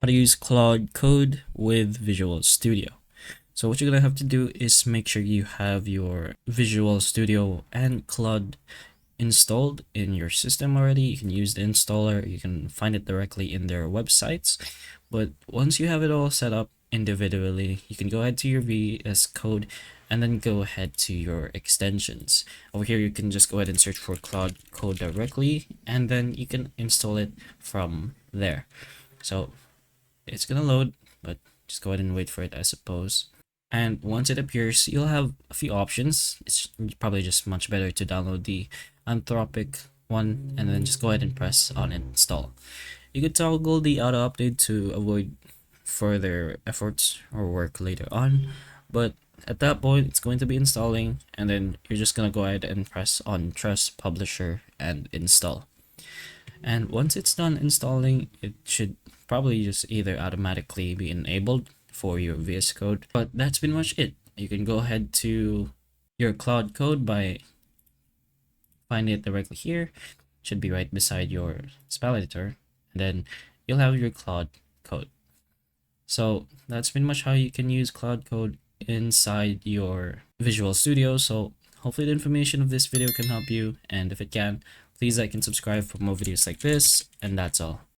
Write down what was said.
how to use Claude Code with Visual Studio. So what you're gonna have to do is make sure you have your Visual Studio and Claude installed in your system already. You can use the installer, you can find it directly in their websites. But once you have it all set up individually, you can go ahead to your VS Code and then go ahead to your extensions. Over here, you can just go ahead and search for Claude Code directly, and then you can install it from there. So it's gonna load, but just go ahead and wait for it, I suppose. And once it appears, you'll have a few options. It's probably just much better to download the Anthropic one and then just go ahead and press on install. You could toggle the auto update to avoid further efforts or work later on, but at that point it's going to be installing, and then you're just gonna go ahead and press on trust publisher and install. And once it's done installing, it should probably just either automatically be enabled for your VS Code. But that's pretty much it. You can go ahead to your Claude Code by finding it directly here. It should be right beside your spell editor, and then you'll have your Claude Code. So that's pretty much how you can use Claude Code inside your Visual Studio. So hopefully the information of this video can help you, and if it can, please like and subscribe for more videos like this, and that's all.